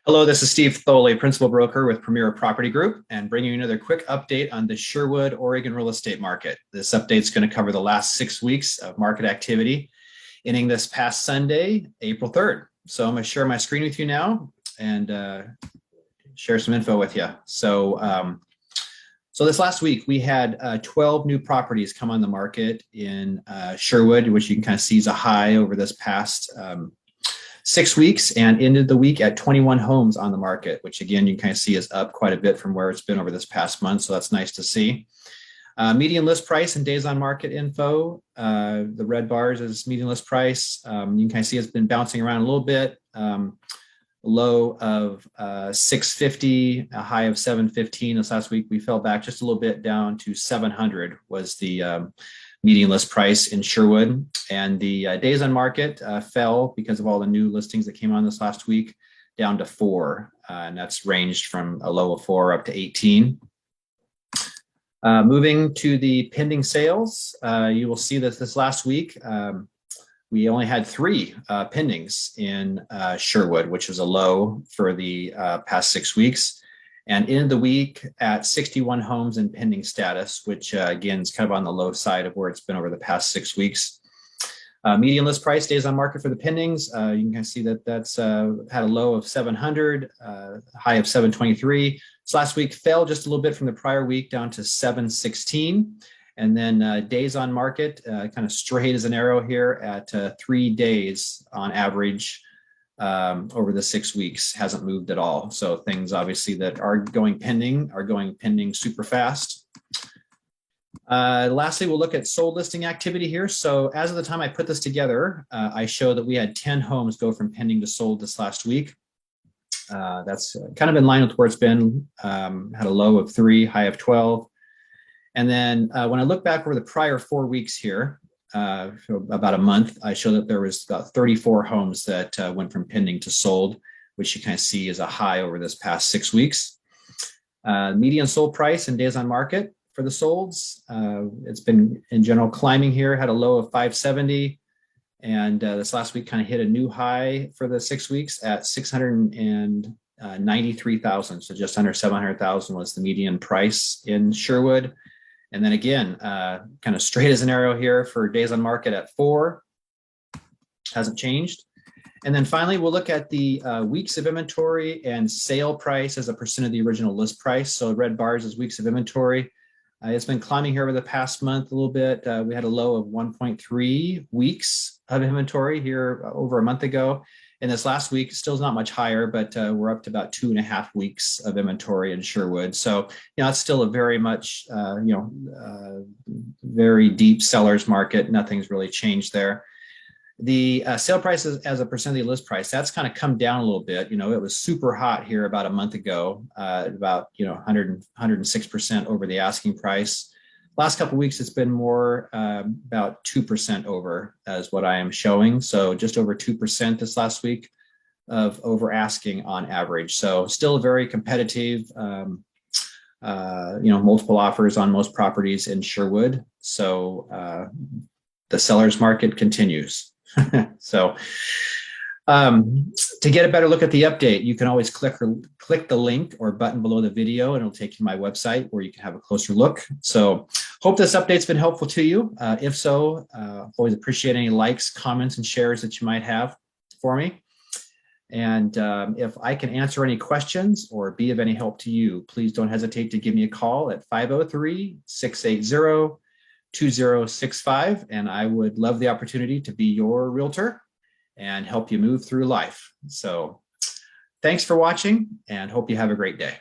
Hello, this is Steve Thoele, Principal Broker with Premier Property Group, and bringing you another quick update on the Sherwood Oregon real estate market. This update is going to cover the last 6 weeks of market activity, ending this past Sunday, April 3rd. So I'm going to share my screen with you now and share some info with you. So this last week, we had 12 new properties come on the market in Sherwood, which you can kind of see is a high over this past 6 weeks, and ended the week at 21 homes on the market, which again, you can kind of see is up quite a bit from where it's been over this past month. So that's nice to see. Median list price and days on market info. The red bars is median list price. You can kind of see it's been bouncing around a little bit. Low of 650, a high of 715. This last week, we fell back just a little bit down to 700 was the median list price in Sherwood. And the days on market fell because of all the new listings that came on this last week, down to 4. And that's ranged from a low of 4 up to 18. Moving to the pending sales, you will see that this last week, we only had 3 pendings in Sherwood, which was a low for the past 6 weeks. And ended the week at 61 homes in pending status, which again is kind of on the low side of where it's been over the past 6 weeks. Median list price days on market for the pendings. You can kind of see that that's had a low of 700, high of 723. So last week fell just a little bit from the prior week down to 716. And then days on market, kind of straight as an arrow here at 3 days on average over the 6 weeks, hasn't moved at all. So things obviously that are going pending super fast. Lastly, we'll look at sold listing activity here. So as of the time I put this together, I show that we had 10 homes go from pending to sold this last week. That's kind of in line with where it's been, had a low of 3, high of 12. And then when I look back over the prior 4 weeks here, about a month, I show that there was about 34 homes that went from pending to sold, which you kind of see is a high over this past 6 weeks. Median sold price and days on market for the solds, it's been in general climbing here, had a low of 570, and this last week kind of hit a new high for the 6 weeks at 693,000. So just under 700,000 was the median price in Sherwood. And then again, kind of straight as an arrow here for days on market at 4, hasn't changed. And then finally, we'll look at the weeks of inventory and sale price as a percent of the original list price. So red bars is weeks of inventory. It's been climbing here over the past month a little bit. We had a low of 1.3 weeks of inventory here over a month ago. And this last week still is not much higher, but we're up to about 2.5 weeks of inventory in Sherwood. So, it's still a very much, very deep seller's market. Nothing's really changed there. The sale prices as a percent of the list price, that's kind of come down a little bit. It was super hot here about a month ago, about 106% over the asking price. Last couple of weeks, it's been more about 2% over as what I am showing. So just over 2% this last week of over asking on average. So still very competitive, multiple offers on most properties in Sherwood. So the seller's market continues. So to get a better look at the update, you can always click the link or button below the video, and it'll take you to my website where you can have a closer look. So hope this update's been helpful to you. If so, always appreciate any likes, comments, and shares that you might have for me. And if I can answer any questions or be of any help to you, please don't hesitate to give me a call at 503-680-2065. And I would love the opportunity to be your realtor and help you move through life. So thanks for watching, and hope you have a great day.